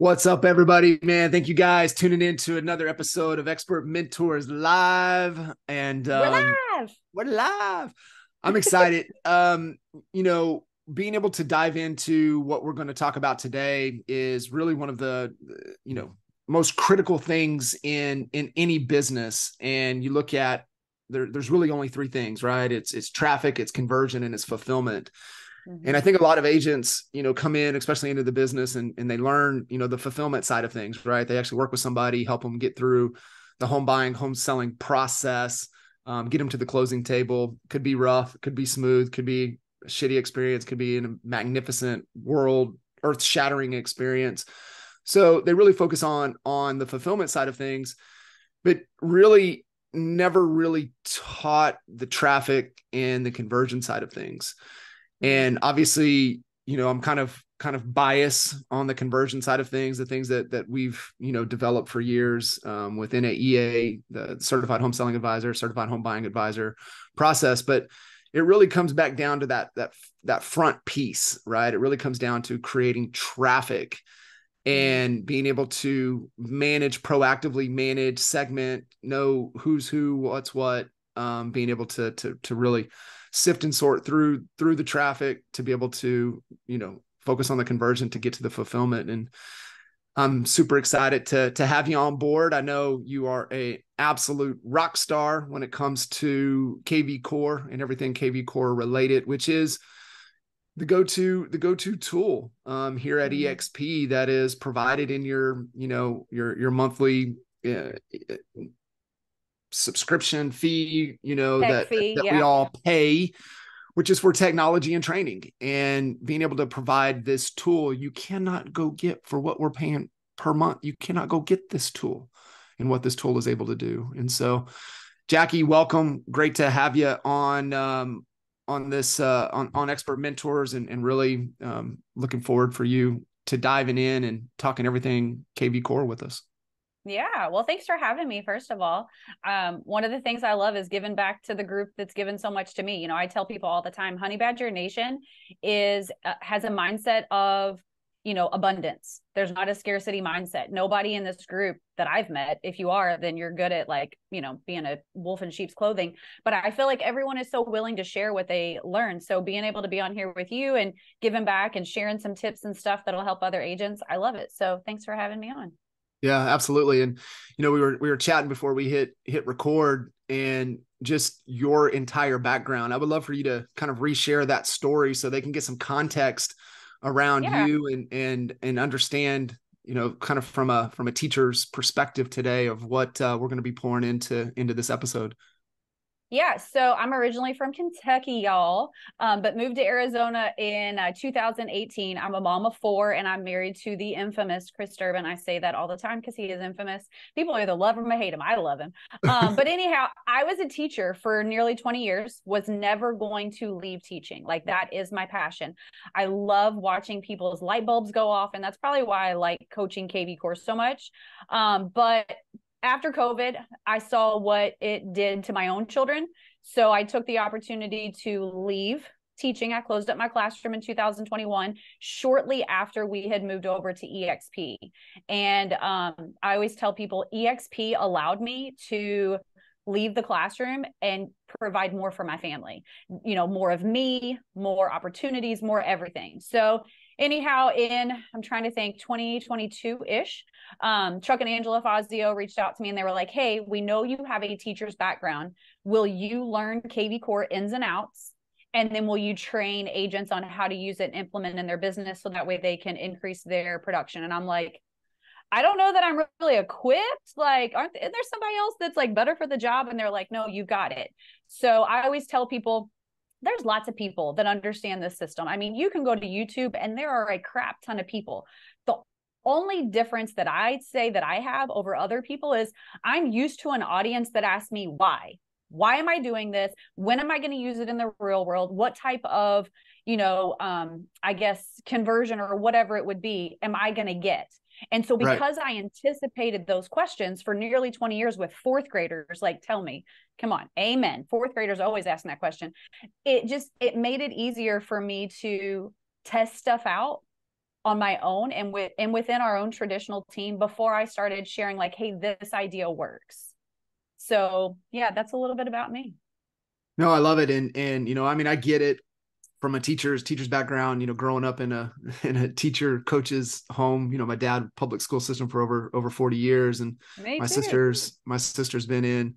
What's up, everybody? Man, thank you guys tuning in to another episode of Expert Mentors Live. And We're live. we're live. I'm excited. Being able to dive into what we're going to talk about today is really one of the, most critical things in any business. And you look at there's really only three things, right? It's traffic, it's conversion, and it's fulfillment. And I think a lot of agents, come in, especially into the business, and they learn, the fulfillment side of things, right? They actually work with somebody, help them get through the home buying, home selling process, get them to the closing table. Could be rough, could be smooth, could be a shitty experience, could be a magnificent world, earth shattering experience. So they really focus on the fulfillment side of things, but really never really taught the traffic and the conversion side of things. And obviously, I'm kind of biased on the conversion side of things, the things that we've, developed for years within a EA, the certified home selling advisor, certified home buying advisor process. But it really comes back down to that front piece, right? It really comes down to creating traffic and being able to proactively manage, segment, know who's who, what's what, being able to really sift and sort through the traffic to be able to, focus on the conversion to get to the fulfillment. And I'm super excited to have you on board. I know you are a absolute rock star when it comes to kvCORE and everything kvCORE related, which is the go-to tool here at EXP that is provided in your monthly subscription fee, Tech that fee. we Yeah. all pay, which is for technology and training, and being able to provide this tool you cannot go get for what we're paying per month. You cannot go get this tool and what this tool is able to do. And so, Jackie, welcome. Great to have you on this on Expert Mentors, and really looking forward for you to diving in and talking everything kvCORE with us. Yeah. Well, thanks for having me, first of all. One of the things I love is giving back to the group that's given so much to me. I tell people all the time, Honey Badger Nation has a mindset of, abundance. There's not a scarcity mindset. Nobody in this group that I've met, if you are, then you're good at being a wolf in sheep's clothing. But I feel like everyone is so willing to share what they learn. So being able to be on here with you and giving back and sharing some tips and stuff that'll help other agents, I love it. So thanks for having me on. Yeah, absolutely. And we were chatting before we hit record, and just your entire background. I would love for you to kind of reshare that story so they can get some context around Yeah. you and understand, kind of from a teacher's perspective today of what we're going to be pouring into this episode. Yeah, so I'm originally from Kentucky, y'all, but moved to Arizona in 2018. I'm a mom of four, and I'm married to the infamous Chris Durbin. I say that all the time because he is infamous. People either love him or hate him. I love him. But anyhow, I was a teacher for nearly 20 years, was never going to leave teaching. Like, that is my passion. I love watching people's light bulbs go off, and that's probably why I like coaching kvCORE so much. But after COVID, I saw what it did to my own children. So I took the opportunity to leave teaching. I closed up my classroom in 2021, shortly after we had moved over to EXP. And I always tell people EXP allowed me to leave the classroom and provide more for my family, more of me, more opportunities, more everything. So anyhow, I'm trying to think, 2022-ish, Chuck and Angela Fazio reached out to me, and they were like, hey, we know you have a teacher's background. Will you learn kvCORE ins and outs? And then will you train agents on how to use it and implement in their business so that way they can increase their production? And I'm like, I don't know that I'm really equipped. Like, isn't there somebody else that's like better for the job? And they're like, no, you got it. So I always tell people, there's lots of people that understand this system. I mean, you can go to YouTube and there are a crap ton of people. The only difference that I'd say that I have over other people is I'm used to an audience that asks me why. Why am I doing this? When am I going to use it in the real world? What type of, I guess, conversion or whatever it would be, am I going to get? And so Right. because I anticipated those questions for nearly 20 years with fourth graders, like, tell me, come on, amen. Fourth graders always asking that question. It made it easier for me to test stuff out on my own and within our own traditional team before I started sharing like, hey, this idea works. So yeah, that's a little bit about me. No, I love it. And, I mean, I get it from a teacher's background, growing up in a teacher coach's home. My dad, public school system for over 40 years. And Me my too. sister's been in,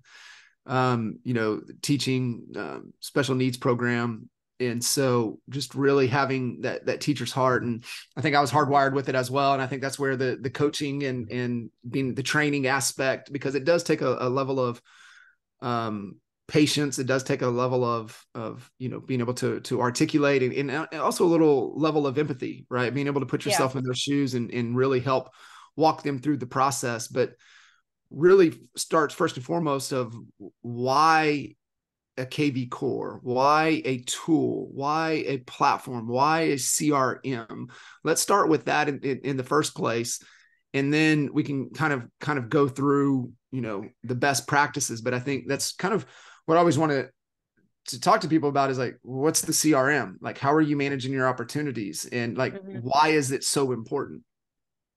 teaching, special needs program. And so just really having that teacher's heart. And I think I was hardwired with it as well. And I think that's where the coaching and being the training aspect, because it does take a level of, patience. It does take a level of being able to articulate and also a little level of empathy, right? Being able to put yourself in their shoes and really help walk them through the process. But really starts first and foremost of why a kvCORE, why a tool, why a platform, why a CRM. Let's start with that in the first place, and then we can kind of go through the best practices. But I think that's kind of what I always want to talk to people about is like, what's the CRM? Like, how are you managing your opportunities? And like, why is it so important?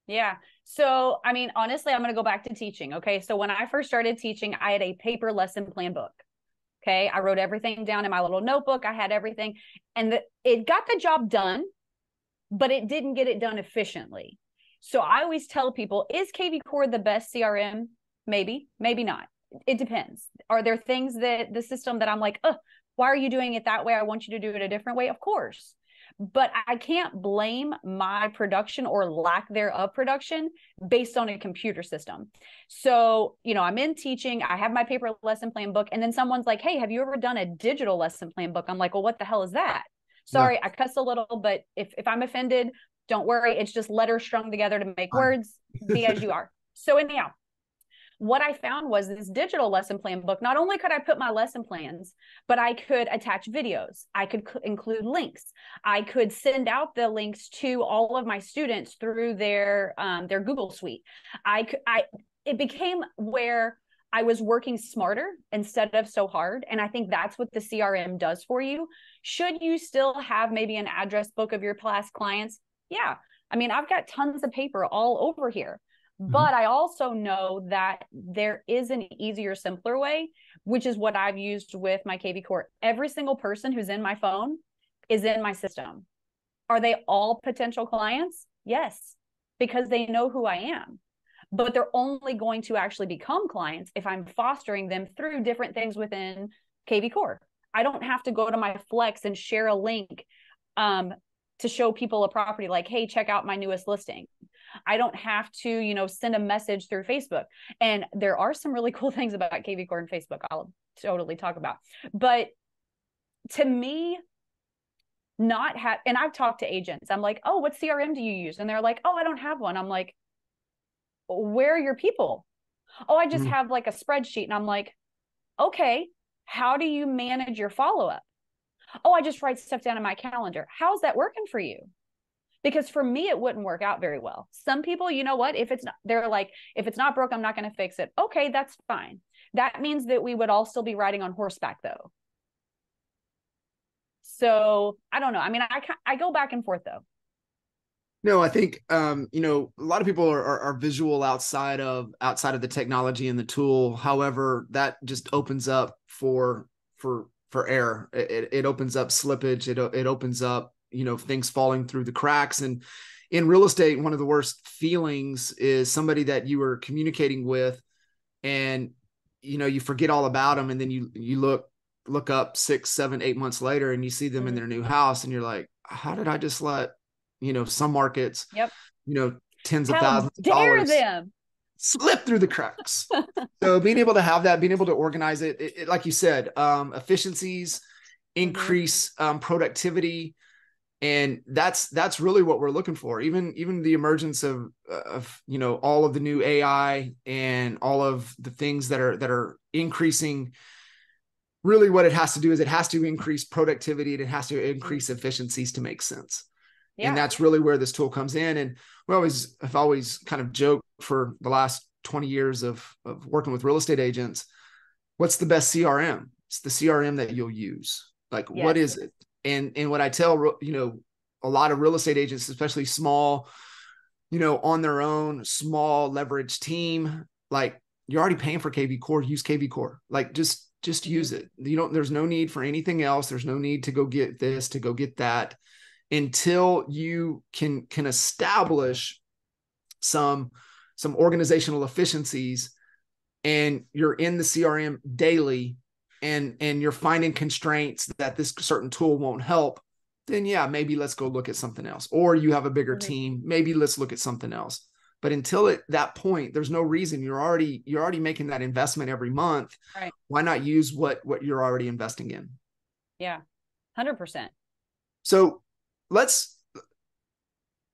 Yeah. So, I mean, honestly, I'm going to go back to teaching. Okay. So when I first started teaching, I had a paper lesson plan book. Okay. I wrote everything down in my little notebook. I had everything, and it got the job done, but it didn't get it done efficiently. So I always tell people, is kvCORE the best CRM? Maybe, maybe not. It depends. Are there things that the system that I'm like, oh, why are you doing it that way? I want you to do it a different way. Of course. But I can't blame my production or lack thereof production based on a computer system. So, I'm in teaching, I have my paper lesson plan book, and then someone's like, hey, have you ever done a digital lesson plan book? I'm like, well, what the hell is that? Sorry, I cuss a little, but if I'm offended, don't worry. It's just letters strung together to make words. Be as you are. So anyhow, what I found was this digital lesson plan book. Not only could I put my lesson plans, but I could attach videos. I could include links. I could send out the links to all of my students through their Google Suite. It became where I was working smarter instead of so hard. And I think that's what the CRM does for you. Should you still have maybe an address book of your past clients? Yeah. I mean, I've got tons of paper all over here. But I also know that there is an easier, simpler way, which is what I've used with my kvCORE. Every single person who's in my phone is in my system. Are they all potential clients? Yes, because they know who I am. But they're only going to actually become clients if I'm fostering them through different things within kvCORE. I don't have to go to my Flex and share a link to show people a property like, hey, check out my newest listing. I don't have to, send a message through Facebook. And there are some really cool things about kvCORE and Facebook I'll totally talk about. But to me, and I've talked to agents. I'm like, oh, what CRM do you use? And they're like, oh, I don't have one. I'm like, where are your people? Oh, I just have like a spreadsheet. And I'm like, okay, how do you manage your follow-up? Oh, I just write stuff down in my calendar. How's that working for you? Because for me, it wouldn't work out very well. Some people, you know what? They're like, if it's not broke, I'm not going to fix it. Okay, that's fine. That means that we would all still be riding on horseback though. So I don't know. I mean, I go back and forth though. No, I think a lot of people are visual outside of the technology and the tool. However, that just opens up for error. It opens up slippage. It opens up things falling through the cracks. And in real estate, one of the worst feelings is somebody that you are communicating with, and you forget all about them, and then you look up 6, 7, 8 months later, and you see them in their new house, and you're like, how did I just let some markets, Yep, tens of how thousands of dare dollars them slip through the cracks. So being able to have that, being able to organize it, like you said, efficiencies, increase productivity. And that's really what we're looking for. Even the emergence of all of the new AI and all of the things that are increasing. Really, what it has to do is it has to increase productivity and it has to increase efficiencies to make sense. Yeah. And that's really where this tool comes in. And I've always kind of joked for the last 20 years of working with real estate agents. What's the best CRM? It's the CRM that you'll use. Like, yes. What is it? And what I tell a lot of real estate agents, especially small, on their own, small leverage team, like you're already paying for kvCORE, use kvCORE. Like just use it. There's no need for anything else. There's no need to go get this, to go get that, until you can establish some organizational efficiencies, and you're in the CRM daily, and you're finding constraints that this certain tool won't help, then yeah, maybe let's go look at something else. Or you have a bigger team, maybe let's look at something else. But until at that point, there's no reason. You're already making that investment every month. Right. Why not use what you're already investing in? Yeah, 100%. So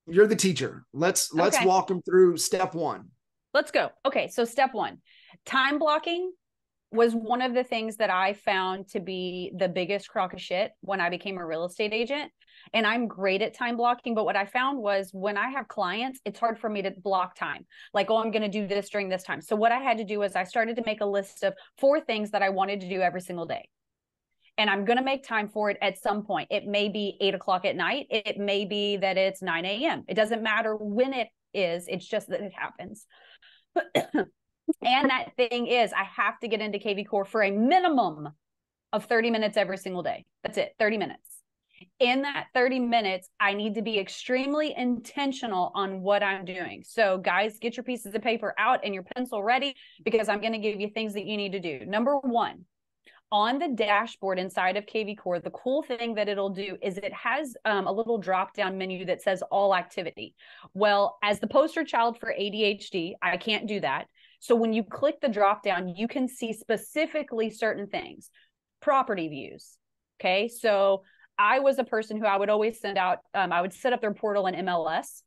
you're the teacher. Let's walk them through step one. Let's go. Okay, so step one, time blocking was one of the things that I found to be the biggest crock of shit when I became a real estate agent. And I'm great at time blocking, but what I found was when I have clients, it's hard for me to block time. Like, oh, I'm going to do this during this time. So what I had to do was I started to make a list of 4 things that I wanted to do every single day. And I'm going to make time for it at some point. It may be 8 o'clock at night. It may be that it's 9 a.m. It doesn't matter when it is. It's just that it happens. And that thing is, I have to get into kvCORE for a minimum of 30 minutes every single day. That's it, 30 minutes. In that 30 minutes, I need to be extremely intentional on what I'm doing. So guys, get your pieces of paper out and your pencil ready, because I'm going to give you things that you need to do. Number 1, on the dashboard inside of kvCORE, the cool thing that it'll do is it has a little drop-down menu that says all activity. Well, as the poster child for ADHD, I can't do that. So when you click the drop-down, you can see specifically certain things. Property views. Okay, so I was a person who I would always send out, I would set up their portal in MLS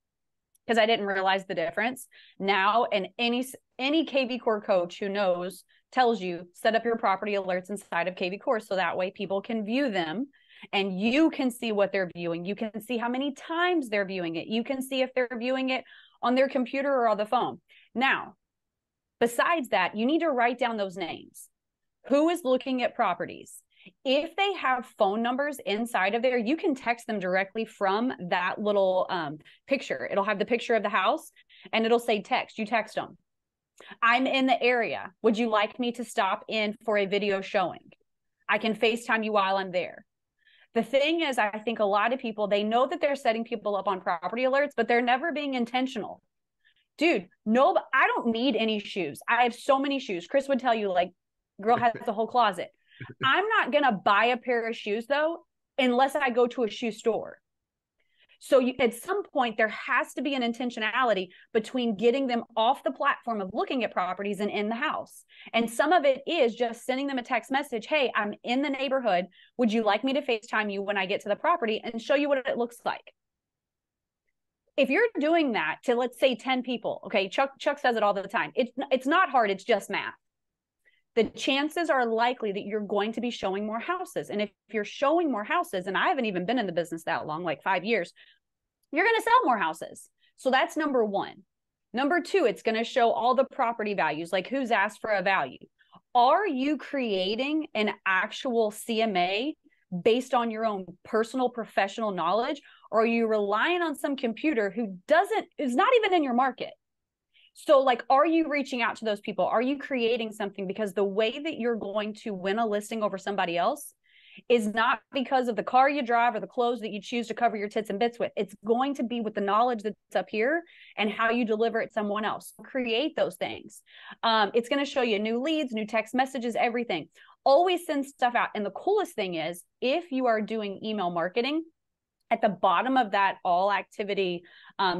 because I didn't realize the difference. Now, and any kvCORE coach who knows tells you, set up your property alerts inside of kvCORE so that way people can view them and you can see what they're viewing. You can see how many times they're viewing it. You can see if they're viewing it on their computer or on the phone. Now, besides that, you need to write down those names. Who is looking at properties? If they have phone numbers inside of there, you can text them directly from that little picture. It'll have the picture of the house and it'll say text. You text them. I'm in the area. Would you like me to stop in for a video showing? I can FaceTime you while I'm there. The thing is, I think a lot of people, they know that they're setting people up on property alerts, but they're never being intentional. Dude, no, I don't need any shoes. I have so many shoes. Chris would tell you, like, girl has a whole closet. I'm not going to buy a pair of shoes, though, unless I go to a shoe store. So at some point, there has to be an intentionality between getting them off the platform of looking at properties and in the house. And some of it is just sending them a text message. Hey, I'm in the neighborhood. Would you like me to FaceTime you when I get to the property and show you what it looks like? If you're doing that to, let's say, 10 people, okay, Chuck says it all the time. It's not hard. It's just math. The chances are likely that you're going to be showing more houses. And if you're showing more houses, and I haven't even been in the business that long, like 5 years, you're going to sell more houses. So that's number 1. Number 2, it's going to show all the property values, like who's asked for a value. Are you creating an actual CMA based on your own personal professional knowledge? Or are you relying on some computer who is not even in your market? So, like, are you reaching out to those people? Are you creating something? Because the way that you're going to win a listing over somebody else is not because of the car you drive or the clothes that you choose to cover your tits and bits with. It's going to be with the knowledge that's up here and how you deliver it to someone else. Create those things. It's going to show you new leads, new text messages, everything. Always send stuff out. And the coolest thing is, if you are doing email marketing, at the bottom of that all activity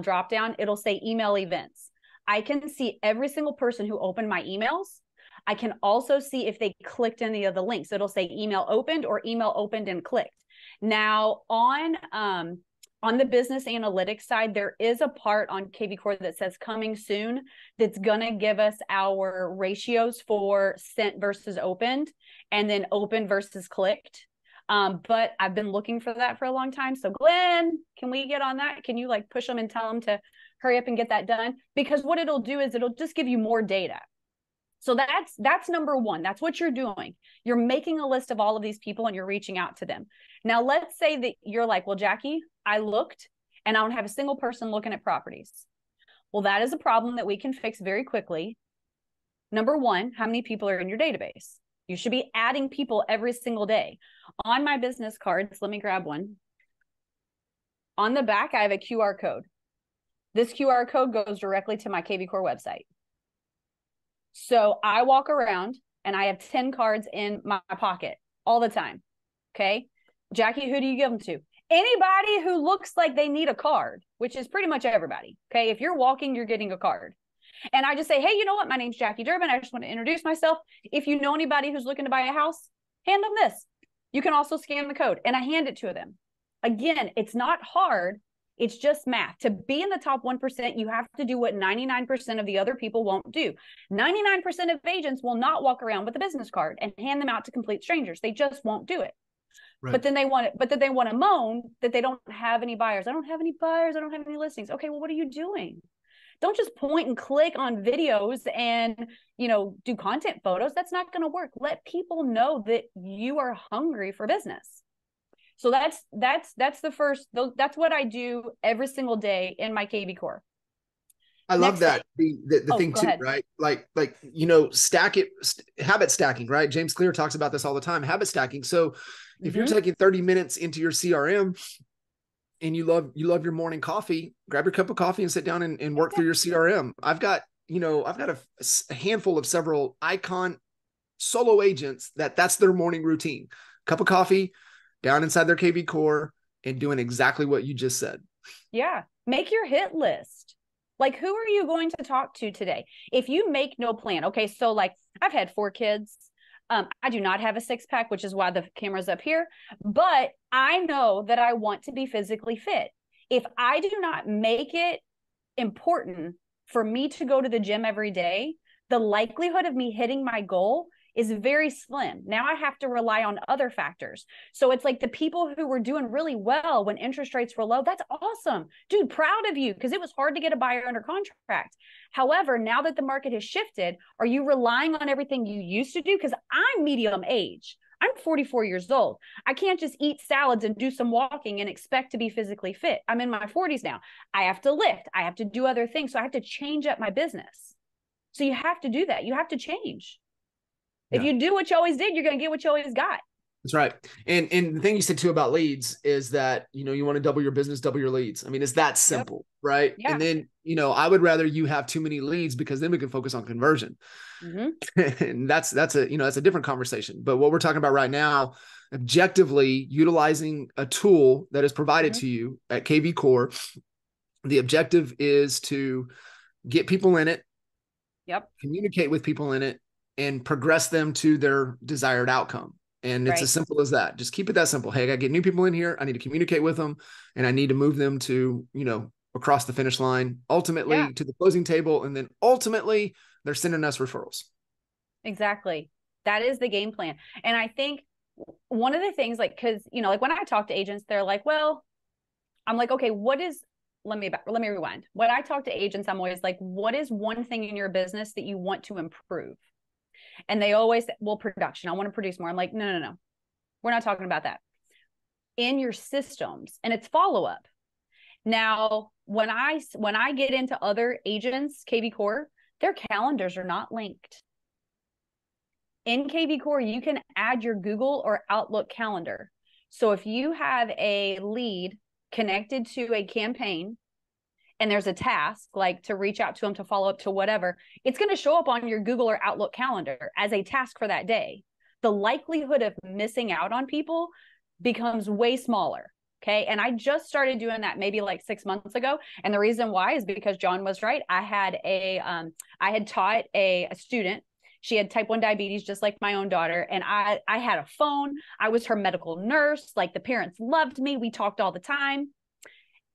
drop down, it'll say email events. I can see every single person who opened my emails. I can also see if they clicked any of the links. It'll say email opened or email opened and clicked. Now on the business analytics side, there is a part on kvCORE that says coming soon that's going to give us our ratios for sent versus opened and then open versus clicked. But I've been looking for that for a long time. So Glenn, can we get on that? Can you like push them and tell them to hurry up and get that done? Because what it'll do is it'll just give you more data. So that's number 1. That's what you're doing. You're making a list of all of these people and you're reaching out to them. Now, let's say that you're like, well, Jackie, I looked and I don't have a single person looking at properties. Well, that is a problem that we can fix very quickly. Number one, how many people are in your database? You should be adding people every single day. On my business cards, let me grab one. On the back, I have a QR code. This QR code goes directly to my kvCORE website. So I walk around and I have 10 cards in my pocket all the time. Okay. Jackie, who do you give them to? Anybody who looks like they need a card, which is pretty much everybody. Okay. If you're walking, you're getting a card. And I just say, hey, you know what? My name's Jackie Durbin. I just want to introduce myself. If you know anybody who's looking to buy a house, hand them this. You can also scan the code, and I hand it to them. Again, it's not hard. It's just math. To be in the top 1%, you have to do what 99% of the other people won't do. 99% of agents will not walk around with a business card and hand them out to complete strangers. They just won't do it. Right. But then they want to moan that they don't have any buyers. I don't have any buyers. I don't have any listings. Okay, well, what are you doing? Don't just point and click on videos and, do content photos. That's not going to work. Let people know that you are hungry for business. So that's the first, that's what I do every single day in my kvCORE. I love that. The thing too, ahead. Right? Like, stack it, habit stacking, right? James Clear talks about this all the time, habit stacking. So if you're taking 30 minutes into your CRM and you love your morning coffee, grab your cup of coffee and sit down and work through your CRM. I've got a handful of several icon solo agents that's their morning routine. Cup of coffee, down inside their kvCORE and doing exactly what you just said. Yeah. Make your hit list. Like, who are you going to talk to today? If you make no plan, okay, so like I've had 4 kids. I do not have a 6-pack, which is why the camera's up here, but I know that I want to be physically fit. If I do not make it important for me to go to the gym every day, the likelihood of me hitting my goal is very slim. Now I have to rely on other factors. So it's like the people who were doing really well when interest rates were low, that's awesome. Dude, proud of you, because it was hard to get a buyer under contract. However, now that the market has shifted, are you relying on everything you used to do? Because I'm medium age. I'm 44 years old. I can't just eat salads and do some walking and expect to be physically fit. I'm in my 40s now. I have to lift. I have to do other things. So I have to change up my business. So you have to do that. You have to change. If you do what you always did, you're going to get what you always got. That's right. And the thing you said too about leads is that, you want to double your business, double your leads. I mean, it's that simple, right? Yeah. And then, I would rather you have too many leads because then we can focus on conversion. And that's a different conversation. But what we're talking about right now, objectively utilizing a tool that is provided to you at kvCORE, the objective is to get people in it, communicate with people in it, and progress them to their desired outcome. And it's as simple as that. Just keep it that simple. Hey, I got to get new people in here. I need to communicate with them and I need to move them to, across the finish line, ultimately to the closing table. And then ultimately they're sending us referrals. Exactly. That is the game plan. And I think one of the things cause like when I talk to agents, they're like, well, I'm like, okay, let me rewind. When I talk to agents, I'm always like, what is one thing in your business that you want to improve? And they always say, well, production, I want to produce more. I'm like, no. We're not talking about that. In your systems, and it's follow-up. Now, when I get into other agents, kvCORE, their calendars are not linked. In kvCORE, you can add your Google or Outlook calendar. So if you have a lead connected to a campaign, and there's a task like to reach out to them, to follow up to whatever, it's going to show up on your Google or Outlook calendar as a task for that day. The likelihood of missing out on people becomes way smaller. Okay. And I just started doing that maybe like 6 months ago. And the reason why is because John was right. I had taught a student. She had type 1 diabetes, just like my own daughter. And I had a phone. I was her medical nurse. Like the parents loved me. We talked all the time.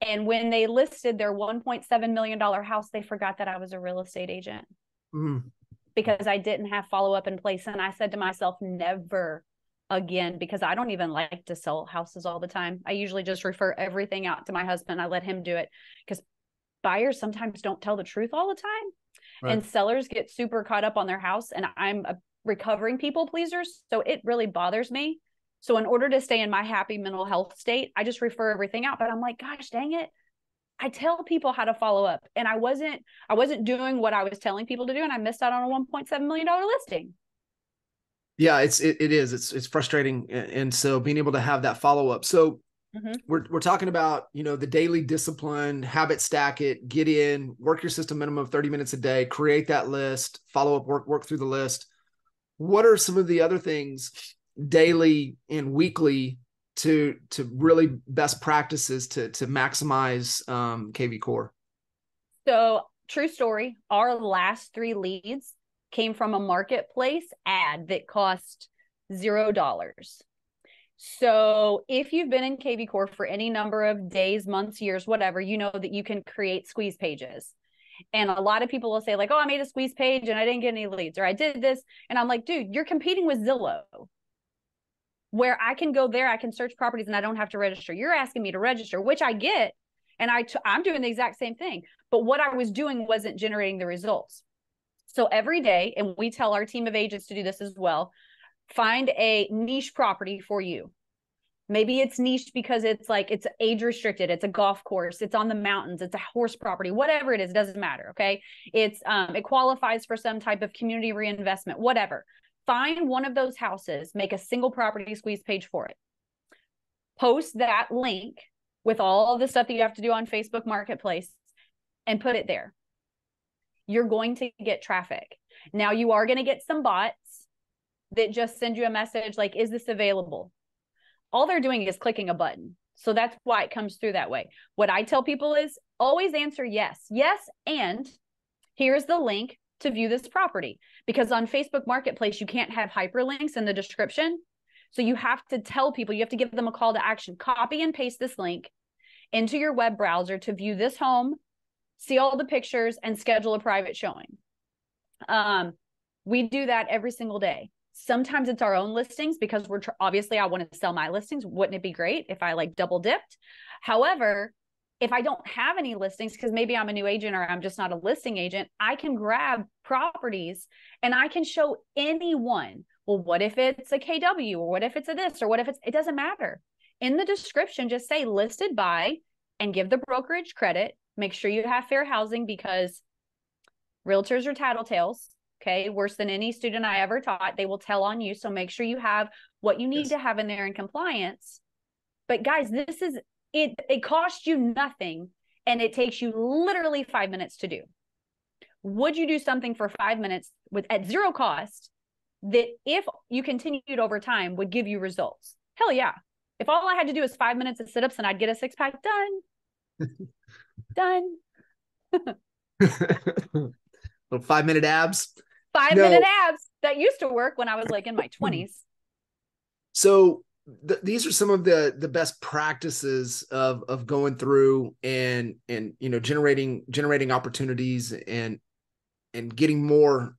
And when they listed their $1.7 million house, they forgot that I was a real estate agent because I didn't have follow-up in place. And I said to myself, never again, because I don't even like to sell houses all the time. I usually just refer everything out to my husband. I let him do it because buyers sometimes don't tell the truth all the time. Right. And sellers get super caught up on their house. And I'm a recovering people pleaser. So it really bothers me. So in order to stay in my happy mental health state, I just refer everything out. But I'm like, gosh, dang it. I tell people how to follow up, and I wasn't doing what I was telling people to do, and I missed out on a $1.7 million listing. Yeah, it is. It's frustrating. And so being able to have that follow-up. So we're talking about, the daily discipline, habit stack it, get in, work your system minimum of 30 minutes a day, create that list, follow up, work through the list. What are some of the other things daily and weekly to really best practices to maximize kvCORE? So true story, our last 3 leads came from a marketplace ad that cost $0. So if you've been in kvCORE for any number of days, months, years, whatever, you know that you can create squeeze pages. And a lot of people will say like, oh, I made a squeeze page and I didn't get any leads, or I did this. And I'm like, dude, you're competing with Zillow, where I can go there, I can search properties and I don't have to register. You're asking me to register, which I get. And I'm doing the exact same thing. But what I was doing wasn't generating the results. So every day, and we tell our team of agents to do this as well, find a niche property for you. Maybe it's niche because it's age restricted, it's a golf course, it's on the mountains, it's a horse property, whatever it is, it doesn't matter. Okay. It qualifies for some type of community reinvestment, whatever. Find one of those houses, make a single property squeeze page for it. Post that link with all of the stuff that you have to do on Facebook Marketplace and put it there. You're going to get traffic. Now you are going to get some bots that just send you a message like, is this available? All they're doing is clicking a button. So that's why it comes through that way. What I tell people is always answer yes. Yes, and here's the link to view this property. Because on Facebook Marketplace, you can't have hyperlinks in the description. So you have to tell people, you have to give them a call to action. Copy and paste this link into your web browser to view this home, see all the pictures, and schedule a private showing. We do that every single day. Sometimes it's our own listings because obviously I want to sell my listings. Wouldn't it be great if I double dipped? However, if I don't have any listings, because maybe I'm a new agent or I'm just not a listing agent, I can grab properties and I can show anyone. Well, what if it's a KW, or what if it's a this, or what if it doesn't matter. In the description, just say listed by and give the brokerage credit. Make sure you have fair housing because realtors are tattletales. Okay, worse than any student I ever taught. They will tell on you. So make sure you have what you need to have in there in compliance. But guys, this is it. It costs you nothing and it takes you literally 5 minutes to do. Would you do something for 5 minutes at zero cost that if you continued over time would give you results? Hell yeah. If all I had to do is 5 minutes of sit-ups and I'd get a 6-pack done. Little 5-minute abs. 5-minute abs. That used to work when I was in my 20s. So these are some of the best practices of going through and generating opportunities and getting more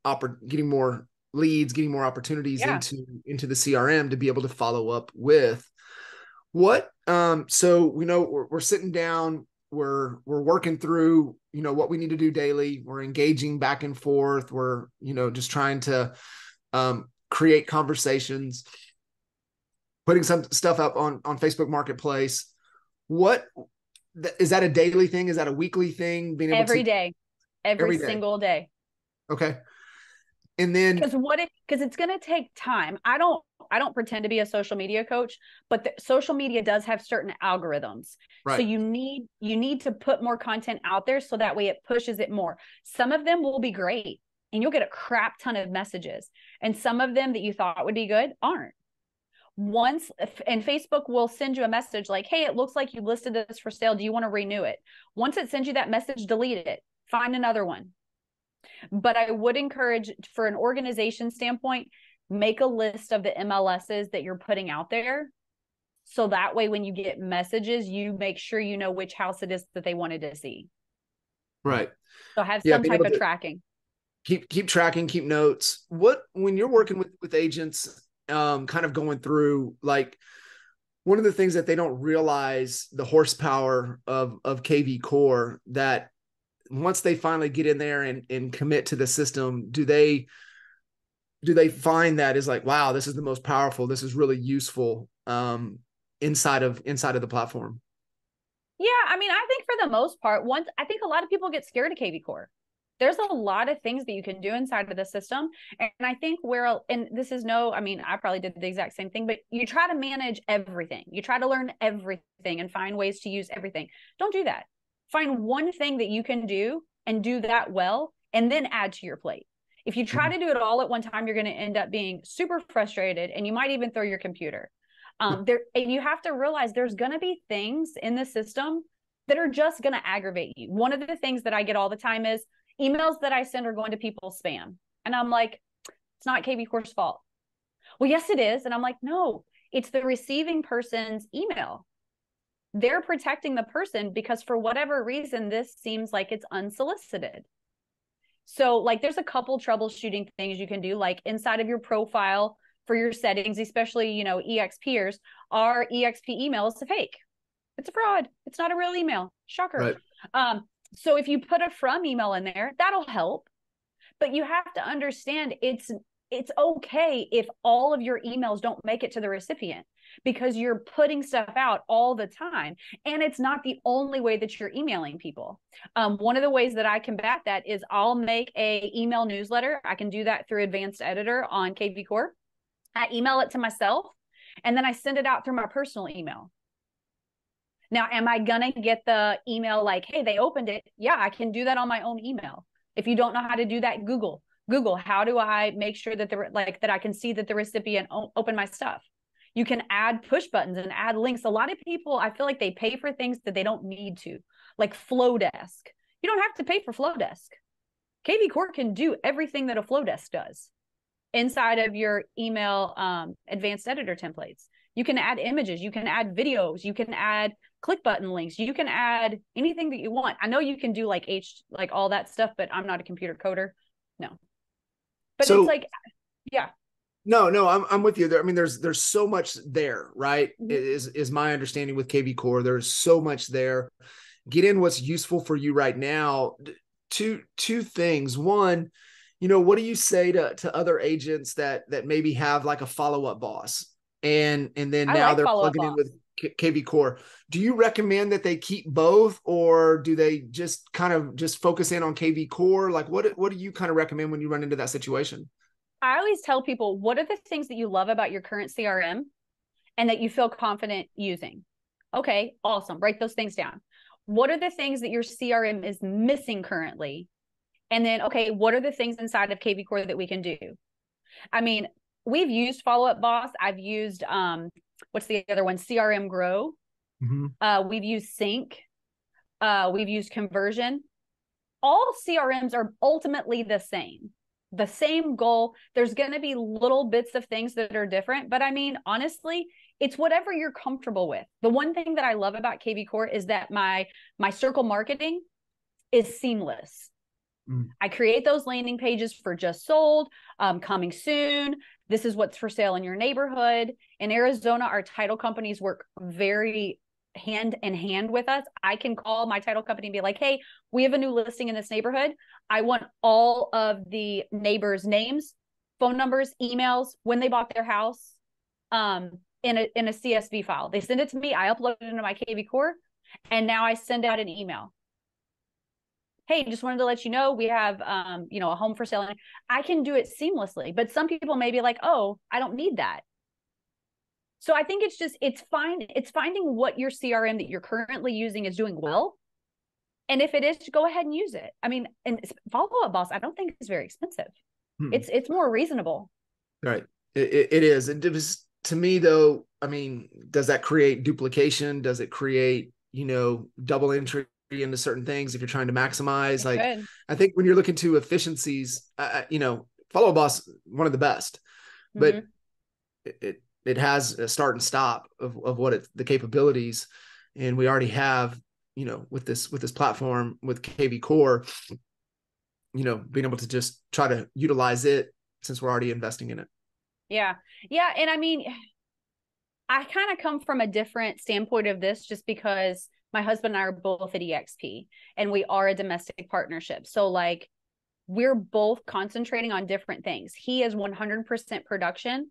leads, getting more opportunities into the CRM to be able to follow up with. What so we know we're sitting down, we're working through what we need to do daily, we're engaging back and forth, we're just trying to create conversations, putting some stuff up on Facebook Marketplace. What is that, a daily thing? Is that a weekly thing? Being able every day, every single day. Okay. And then because it's going to take time. I don't pretend to be a social media coach, but social media does have certain algorithms. Right. So you need to put more content out there so that way it pushes it more. Some of them will be great and you'll get a crap ton of messages. And some of them that you thought would be good aren't. And Facebook will send you a message like, hey, it looks like you listed this for sale. Do you want to renew it? Once it sends you that message, delete it. Find another one. But I would encourage, for an organization standpoint, make a list of the MLSs that you're putting out there. So that way, when you get messages, you make sure you know which house it is that they wanted to see. Right. So have some type of tracking. Keep tracking, keep notes. When you're working with agents, kind of going through, one of the things that they don't realize, the horsepower of kvCORE, that once they finally get in there and commit to the system, do they find that is like, wow, this is the most powerful, this is really useful inside of the platform? Yeah, I mean, I think for the most part, I think a lot of people get scared of kvCORE. There's a lot of things that you can do inside of the system. And I think and this is I mean, I probably did the exact same thing, but you try to manage everything. You try to learn everything and find ways to use everything. Don't do that. Find one thing that you can do and do that well, and then add to your plate. If you try to do it all at one time, you're going to end up being super frustrated, and you might even throw your computer. And you have to realize there's going to be things in the system that are just going to aggravate you. One of the things that I get all the time is emails that I send are going to people's spam. And I'm like, it's not kvCORE's fault. Well, yes, it is. And I'm like, no, it's the receiving person's email. They're protecting the person because for whatever reason, this seems like it's unsolicited. So like there's a couple troubleshooting things you can do, like inside of your profile for your settings, especially, EXPers, our EXP email is a fake. It's a fraud. It's not a real email. Shocker. Right. So if you put a from email in there, that'll help. But you have to understand it's okay if all of your emails don't make it to the recipient, because you're putting stuff out all the time. And it's not the only way that you're emailing people. One of the ways that I combat that is I'll make a email newsletter. I can do that through Advanced Editor on kvCORE. I email it to myself, and then I send it out through my personal email. Now, am I going to get the email like, hey, they opened it? Yeah, I can do that on my own email. If you don't know how to do that, Google, how do I make sure that that I can see that the recipient opened my stuff? You can add push buttons and add links. A lot of people, I feel like they pay for things that they don't need to, like Flowdesk. You don't have to pay for Flowdesk. kvCORE can do everything that a Flowdesk does inside of your email advanced editor templates. You can add images, you can add videos, you can add click button links, you can add anything that you want. I know you can do like all that stuff, but I'm not a computer coder. No. But so, it's like, yeah. No, I'm with you there. I mean, there's so much there, right? Is my understanding with kvCORE. There's so much there. Get in what's useful for you right now. Two things. One, what do you say to other agents that maybe have like a follow-up boss? And then now they're plugging in with kvCORE. Do you recommend that they keep both, or do they just kind of just focus in on kvCORE? Like what do you kind of recommend when you run into that situation? I always tell people, what are the things that you love about your current CRM and that you feel confident using? Okay, awesome. Write those things down. What are the things that your CRM is missing currently? And then, okay, what are the things inside of kvCORE that we can do? I mean, we've used Follow Up Boss. I've used, what's the other one? CRM Grow. Mm-hmm. We've used Sync. We've used Conversion. All CRMs are ultimately the same goal. There's going to be little bits of things that are different, but I mean, honestly, it's whatever you're comfortable with. The one thing that I love about kvCORE is that my circle marketing is seamless. I create those landing pages for just sold, coming soon. This is what's for sale in your neighborhood. In Arizona, our title companies work very hand in hand with us. I can call my title company and be like, hey, we have a new listing in this neighborhood. I want all of the neighbors' names, phone numbers, emails, when they bought their house, in a CSV file. They send it to me. I upload it into my kvCORE, and now I send out an email. Hey, just wanted to let you know we have, a home for sale. I can do it seamlessly, but some people may be like, oh, I don't need that. So I think it's finding what your CRM that you're currently using is doing well. And if it is, go ahead and use it. I mean, and Follow Up Boss, I don't think it's very expensive. It's more reasonable. Right. It is. And to me though, I mean, does that create duplication? Does it create, double entry into certain things if you're trying to maximize? I think when you're looking to efficiencies, Follow Up Boss, one of the best, but it has a start and stop of what the capabilities, and we already have, with this platform with kvCORE, being able to just try to utilize it since we're already investing in it. Yeah. And I mean, I kind of come from a different standpoint of this just because my husband and I are both at EXP and we are a domestic partnership. So like we're both concentrating on different things. He is 100% production.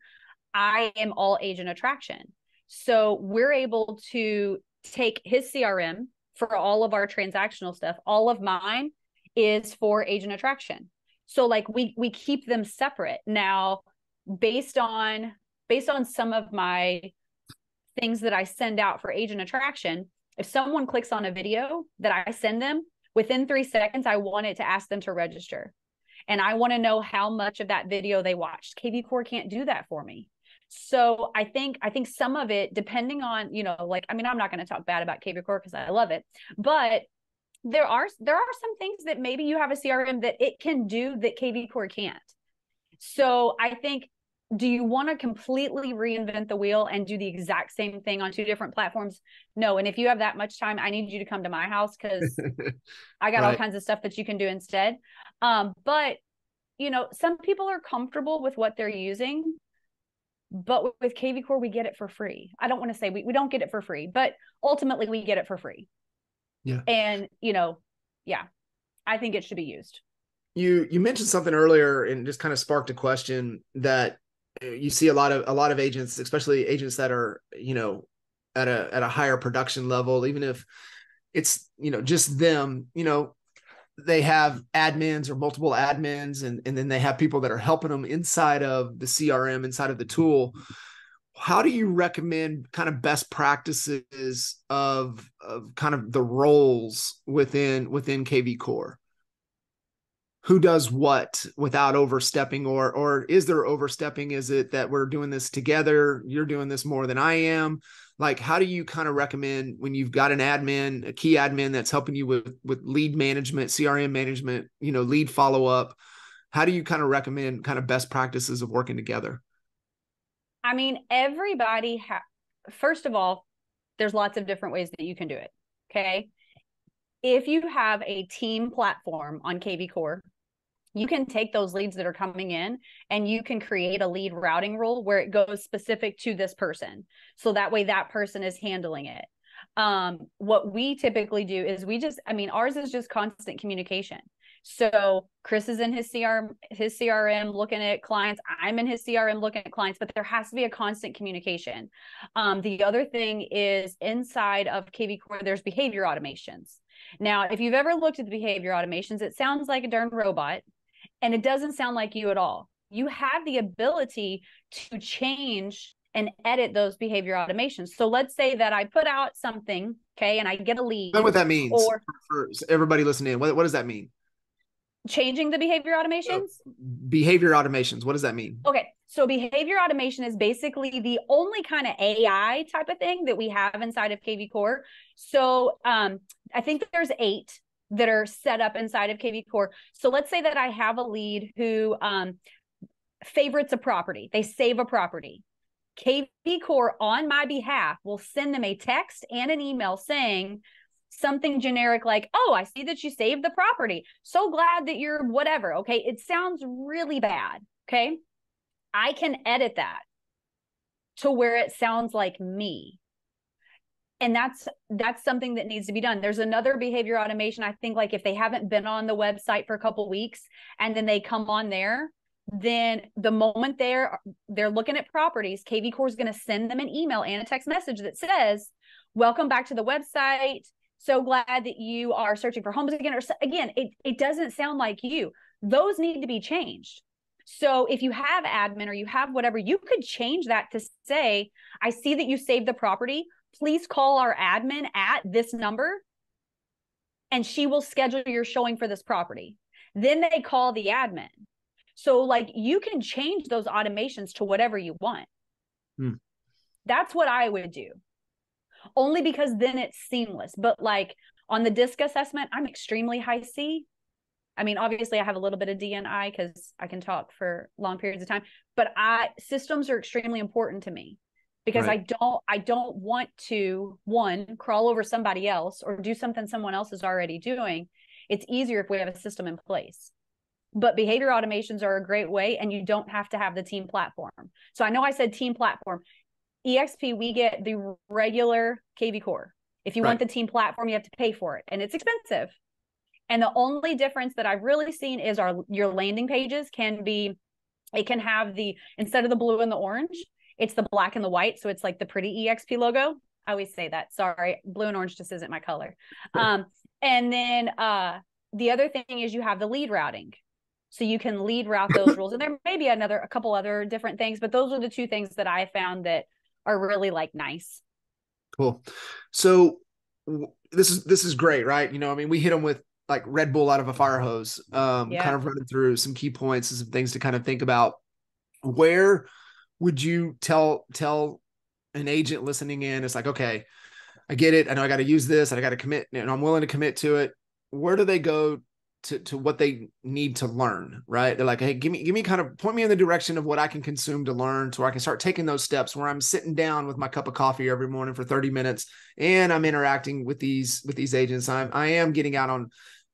I am all agent attraction. So we're able to take his CRM for all of our transactional stuff. All of mine is for agent attraction. So like we keep them separate. Now, based on some of my things that I send out for agent attraction, if someone clicks on a video that I send them, within 3 seconds, I want it to ask them to register. And I want to know how much of that video they watched. kvCORE can't do that for me. So I think some of it, depending on, like, I mean, I'm not going to talk bad about kvCORE because I love it, but there are some things that maybe you have a CRM that it can do that kvCORE can't. So I think, do you want to completely reinvent the wheel and do the exact same thing on 2 different platforms? No. And if you have that much time, I need you to come to my house because I got all kinds of stuff that you can do instead. But, some people are comfortable with what they're using. But with kvCORE, we get it for free. I don't want to say we don't get it for free, but ultimately we get it for free. Yeah. And, I think it should be used. You mentioned something earlier and just kind of sparked a question that you see a lot of agents, especially agents that are, at a higher production level, even if it's, just them, they have admins or multiple admins, and then they have people that are helping them inside of the CRM, inside of the tool. How do you recommend kind of best practices of kind of the roles within kvCORE? Who does what without overstepping, or is there overstepping? Is it that we're doing this together? You're doing this more than I am. Like, how do you kind of recommend when you've got an admin, a key admin that's helping you with lead management, CRM management, lead follow-up? How do you kind of recommend kind of best practices of working together? I mean, everybody first of all, there's lots of different ways that you can do it. Okay. If you have a team platform on kvCORE, you can take those leads that are coming in and you can create a lead routing rule where it goes specific to this person. So that way that person is handling it. What we typically do is ours is just constant communication. So Chris is in his CRM looking at clients. I'm in his CRM looking at clients, but there has to be a constant communication. The other thing is inside of kvCORE, there's behavior automations. Now, if you've ever looked at the behavior automations, it sounds like a darn robot. And it doesn't sound like you at all. You have the ability to change and edit those behavior automations. So let's say that I put out something, okay, and I get a lead. Know what that means, or for everybody listening in. What does that mean? Changing the behavior automations? Behavior automations. What does that mean? Okay. So behavior automation is basically the only kind of AI type of thing that we have inside of kvCORE. So I think that there's 8 that are set up inside of kvCORE. So let's say that I have a lead who favorites a property. They save a property. kvCORE on my behalf will send them a text and an email saying something generic like, oh, I see that you saved the property. So glad that you're whatever. Okay. It sounds really bad. Okay. I can edit that to where it sounds like me. And that's something that needs to be done. There's another behavior automation. I think like if they haven't been on the website for a couple of weeks and then they come on there, then the moment they're looking at properties, kvCORE is going to send them an email and a text message that says, welcome back to the website. So glad that you are searching for homes again. Or again, it doesn't sound like you. Those need to be changed. So if you have admin or you have whatever, you could change that to say, I see that you saved the property. Please call our admin at this number and she will schedule your showing for this property. Then they call the admin. So like you can change those automations to whatever you want. That's what I would do. Only because then it's seamless. But like on the DISC assessment, I'm extremely high C. I mean, obviously I have a little bit of D and I because I can talk for long periods of time, but systems are extremely important to me. Because right. I don't want to, one, crawl over somebody else or do something someone else is already doing. It's easier if we have a system in place. But behavior automations are a great way, and you don't have to have the team platform. So I know I said team platform. EXP, we get the regular kvCORE. If you want the team platform, you have to pay for it, and it's expensive. And the only difference that I've really seen is your landing pages it can have instead of the blue and the orange, it's the black and the white. So it's like the pretty EXP logo. I always say that. Sorry, blue and orange just isn't my color. And then the other thing is you have the lead routing. So you can lead route those rules. And there may be a couple other different things, but those are the two things that I found that are really like nice. Cool. So this is great, right? You know, I mean, we hit them with like Red Bull out of a fire hose, kind of running through some key points and some things to kind of think about. Where would you tell an agent listening in? It's like, okay, I get it. I know I got to use this and I got to commit and I'm willing to commit to it. Where do they go to what they need to learn, right? They're like, hey, give me kind of point me in the direction of what I can consume to learn so I can start taking those steps where I'm sitting down with my cup of coffee every morning for 30 minutes and I'm interacting with these agents. I am getting out on,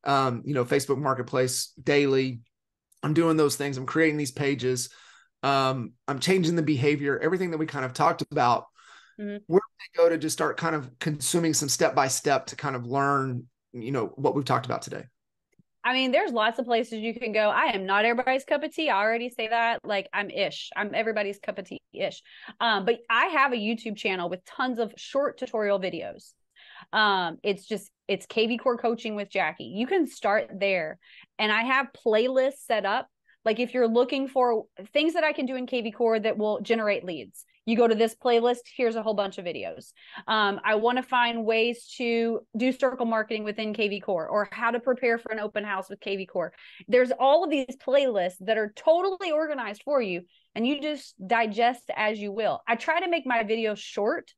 Facebook Marketplace daily. I'm doing those things. I'm creating these pages. I'm changing the behavior, everything that we kind of talked about. Where do they go to just start kind of consuming some step-by-step to kind of learn, what we've talked about today? I mean, there's lots of places you can go. I am not everybody's cup of tea. I already say that. Like I'm everybody's cup of tea-ish. But I have a YouTube channel with tons of short tutorial videos. It's kvCORE coaching with Jackie. You can start there. And I have playlists set up. Like if you're looking for things that I can do in kvCORE that will generate leads, you go to this playlist, here's a whole bunch of videos. I want to find ways to do circle marketing within kvCORE or how to prepare for an open house with kvCORE. There's all of these playlists that are totally organized for you and you just digest as you will. I try to make my videos short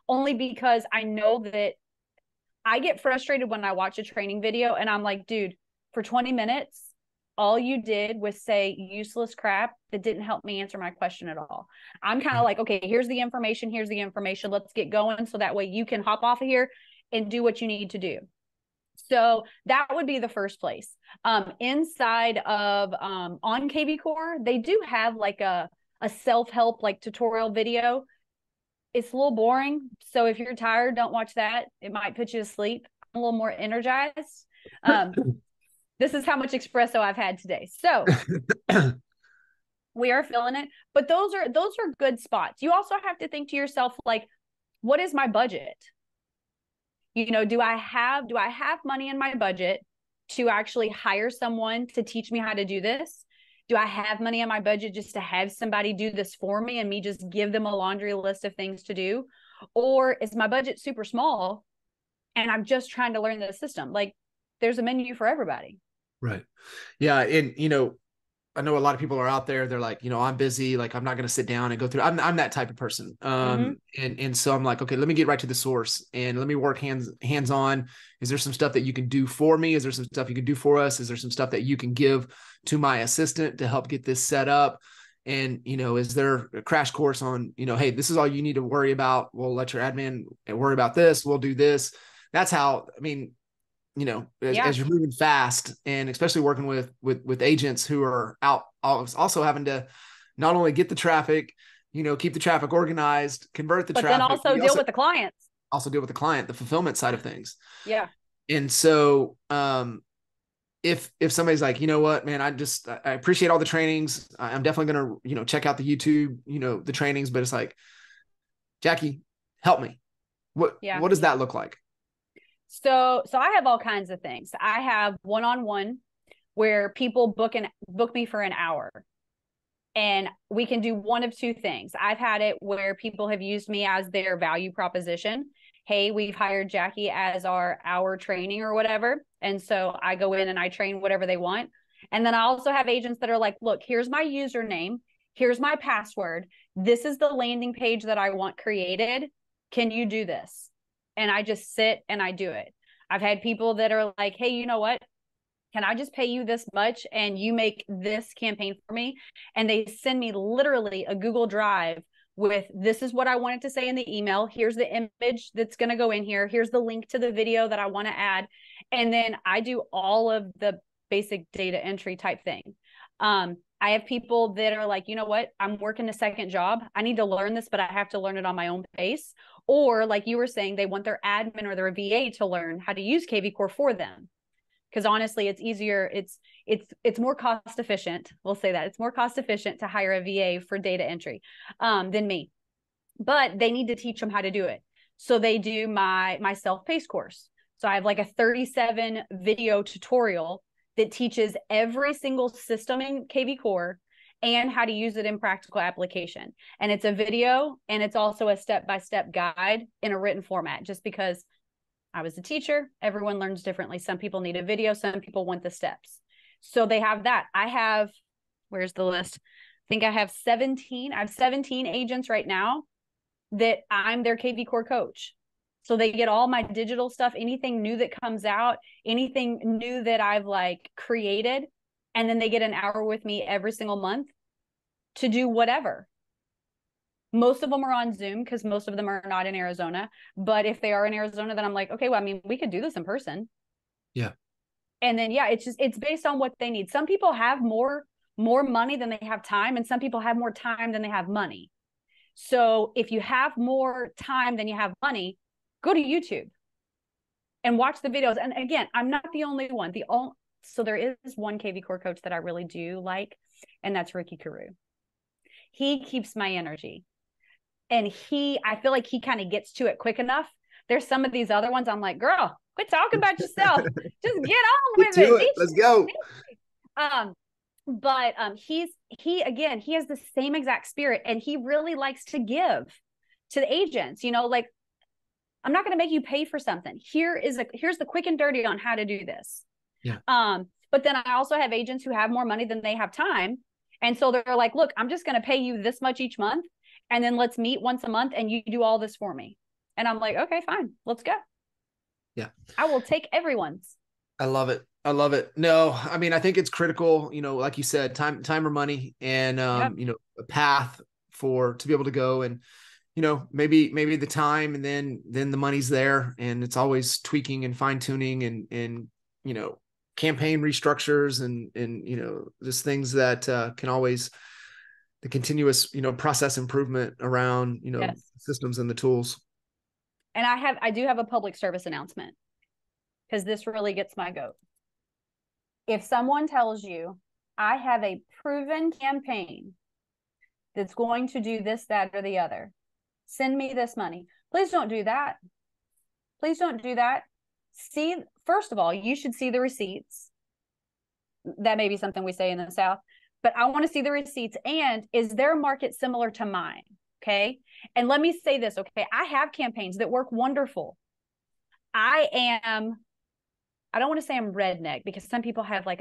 only because I know that I get frustrated when I watch a training video and I'm like, dude, for 20 minutes, all you did was say useless crap that didn't help me answer my question at all. I'm kind of like, okay, here's the information. Let's get going. So that way you can hop off of here and do what you need to do. So that would be the first place. Inside of on kvCORE, they do have like a self-help like tutorial video. It's a little boring. So if you're tired, don't watch that. It might put you to sleep. I'm a little more energized. This is how much espresso I've had today. So we are feeling it, but those are good spots. You also have to think to yourself, like, what is my budget? Do I have money in my budget to actually hire someone to teach me how to do this? Do I have money in my budget just to have somebody do this for me and me just give them a laundry list of things to do? Or is my budget super small and I'm just trying to learn the system? Like there's a menu for everybody. Right. Yeah. And, I know a lot of people are out there. They're like, I'm busy. Like, I'm not going to sit down and go through. I'm that type of person. And so I'm like, okay, let me get right to the source and let me work hands on. Is there some stuff that you can do for me? Is there some stuff you can do for us? Is there some stuff that you can give to my assistant to help get this set up? And, is there a crash course on, hey, this is all you need to worry about. We'll let your admin worry about this. We'll do this. That's how, as you're moving fast and especially working with agents who are out also having to not only get the traffic, keep the traffic organized, convert the traffic, but then also deal with the clients, the fulfillment side of things. Yeah. And so, if somebody's like, you know what, man, I appreciate all the trainings. I'm definitely going to, check out the YouTube, the trainings, but it's like, Jackie, help me. What does that look like? So I have all kinds of things. I have one-on-one where people book me for an hour and we can do one of two things. I've had it where people have used me as their value proposition. Hey, we've hired Jackie as our hour training or whatever. And so I go in and I train whatever they want. And then I also have agents that are like, look, here's my username. Here's my password. This is the landing page that I want created. Can you do this? And I just sit and I do it. I've had people that are like, hey, you know what? Can I just pay you this much and you make this campaign for me? And they send me literally a Google Drive with, this is what I wanted to say in the email. Here's the image that's going to go in here. Here's the link to the video that I want to add. And then I do all of the basic data entry type thing. I have people that are like, you know what? I'm working a second job. I need to learn this, but I have to learn it on my own pace. Or like you were saying, they want their admin or their VA to learn how to use kvCORE for them. because honestly, it's easier. It's more cost efficient. We'll say that it's more cost efficient to hire a VA for data entry than me, but they need to teach them how to do it. So they do my self-paced course. So I have like a 37 video tutorial that teaches every single system in kvCORE and how to use it in practical application. And it's a video, and it's also a step-by-step guide in a written format, just because I was a teacher. Everyone learns differently. Some people need a video. Some people want the steps. So they have that. Where's the list? I think I have 17. I have 17 agents right now that I'm their kvCORE coach. So they get all my digital stuff, anything new that comes out, anything new that I've like created. And then they get an hour with me every single month to do whatever. Most of them are on Zoom because most of them are not in Arizona. But if they are in Arizona, then I'm like, okay, well, I mean, we could do this in person. Yeah. And then, yeah, it's based on what they need. Some people have more money than they have time. And some people have more time than they have money. So if you have more time than you have money, go to YouTube and watch the videos. And again, I'm not the only one. So there is one kvCORE coach that I really do like, and that's Ricky Carew. He keeps my energy. And I feel like he kind of gets to it quick enough. There's some of these other ones I'm like, girl, quit talking about yourself. Just get on with it. Let's go. But he has the same exact spirit, and he really likes to give to the agents, like, I'm not going to make you pay for something. Here's the quick and dirty on how to do this. Yeah. But then I also have agents who have more money than they have time. And so they're like, look, I'm just going to pay you this much each month. And then let's meet once a month and you do all this for me. And I'm like, okay, fine, let's go. Yeah. I will take everyone's. I love it. No, I mean, I think it's critical, like you said, time or money, and, yep. A path to be able to go and, maybe the time, and then the money's there, and it's always tweaking and fine tuning and, campaign restructures and, just things that can always, the continuous, process improvement around, yes. systems and the tools. And I do have a public service announcement, because this really gets my goat. If someone tells you, I have a proven campaign that's going to do this, that, or the other, send me this money. Please don't do that. Please don't do that. First of all, you should see the receipts. That may be something we say in the South, but I want to see the receipts. And is their market similar to mine? Okay. And let me say this. Okay. I have campaigns that work wonderful. I don't want to say I'm redneck, because some people have like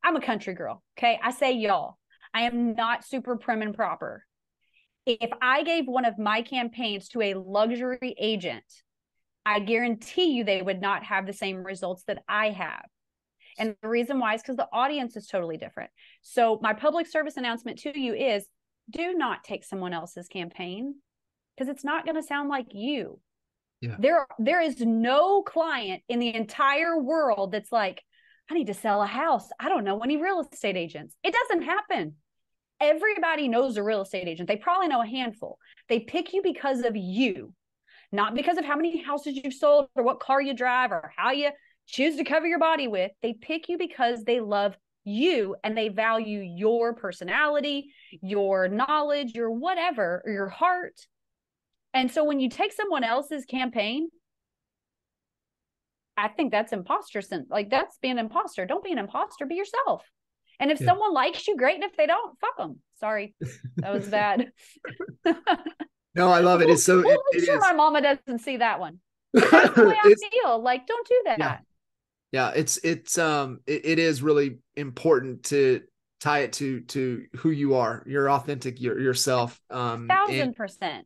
I'm a country girl. Okay. I say y'all. I am not super prim and proper. If I gave one of my campaigns to a luxury agent, I guarantee you they would not have the same results that I have. And the reason why is because the audience is totally different. So my public service announcement to you is, do not take someone else's campaign, because it's not going to sound like you. Yeah. There is no client in the entire world that's like, I need to sell a house. I don't know any real estate agents. It doesn't happen. Everybody knows a real estate agent. They probably know a handful. They pick you because of you, not because of how many houses you've sold or what car you drive or how you choose to cover your body with. They pick you because they love you and they value your personality, your knowledge, your whatever, or your heart. And so when you take someone else's campaign, I think that's imposter. Like, that's being an imposter. Don't be an imposter. Be yourself. And if someone likes you, great. And if they don't, fuck them. Sorry, that was bad. No, I love it. It's so. We'll make sure my mama doesn't see that one. But that's the way I feel. Like, don't do that. Yeah. It is really important to tie it to who you are. You're authentic. Yourself. 1,000%.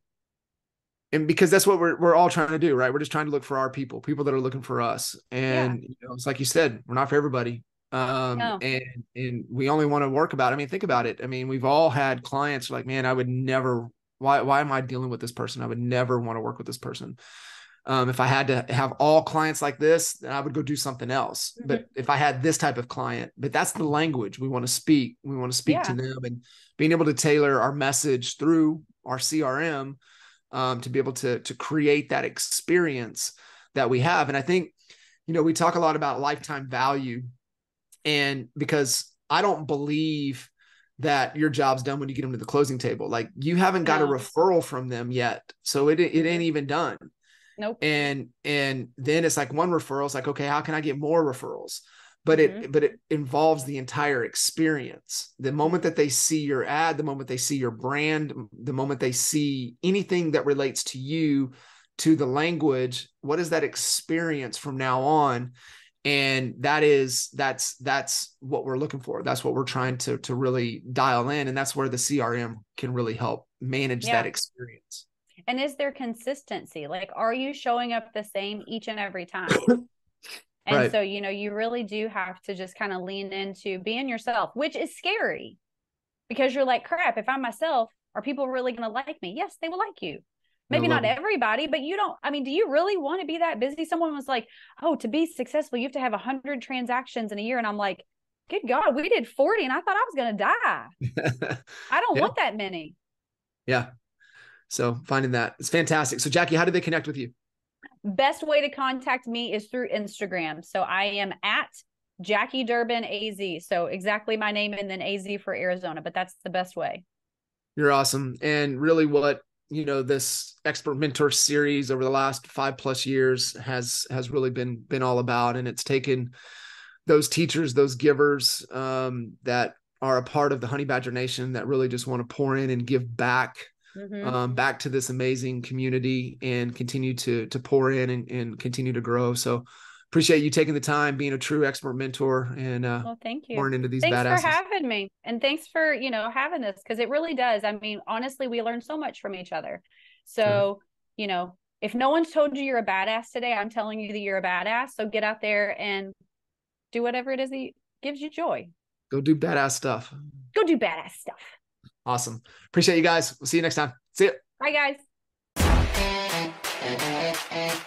And because that's what we're all trying to do, right? We're just trying to look for our people that are looking for us. And it's like you said, we're not for everybody. No. And we only want to work about it. I mean, think about it. I mean, we've all had clients like, man, I would never, why am I dealing with this person? I would never want to work with this person. If I had to have all clients like this, then I would go do something else. Mm-hmm. But if I had this type of client, but that's the language we want to speak. We want to speak to them, and being able to tailor our message through our CRM to be able to create that experience that we have. And I think, we talk a lot about lifetime value, and because I don't believe that your job's done when you get them to the closing table. Like, you haven't got a referral from them yet. So it ain't even done. Nope. And then it's like one referral is like, okay, how can I get more referrals? But it involves the entire experience. The moment that they see your ad, the moment they see your brand, the moment they see anything that relates to you, to the language, what is that experience from now on? And that's what we're looking for. That's what we're trying to really dial in. And that's where the CRM can really help manage that experience. And is there consistency? Like, are you showing up the same each and every time? And right. so, you really do have to just kind of lean into being yourself, which is scary, because you're like, crap, if I'm myself, are people really going to like me? Yes, they will like you. Maybe not everybody, but do you really want to be that busy? Someone was like, oh, to be successful, you have to have 100 transactions in a year. And I'm like, good God, we did 40 and I thought I was going to die. I don't want that many. Yeah. So finding that, it's fantastic. So Jackie, how do they connect with you? Best way to contact me is through Instagram. So I am at Jackie Durbin AZ. So exactly my name and then AZ for Arizona, but that's the best way. You're awesome. And really what, this expert mentor series over the last 5+ years has really been all about. And it's taken those teachers, those givers that are a part of the Honey Badger Nation that really just want to pour in and give back, back to this amazing community, and continue to pour in and continue to grow. So appreciate you taking the time, being a true expert mentor, and well, thank you. pouring into these Thanks badasses. for having me, and thanks for having this, because it really does. Honestly, we learn so much from each other. So if no one's told you you're a badass today, I'm telling you that you're a badass. So get out there and do whatever it is that gives you joy. Go do badass stuff. Go do badass stuff. Awesome. Appreciate you guys. We'll see you next time. See ya. Bye, guys.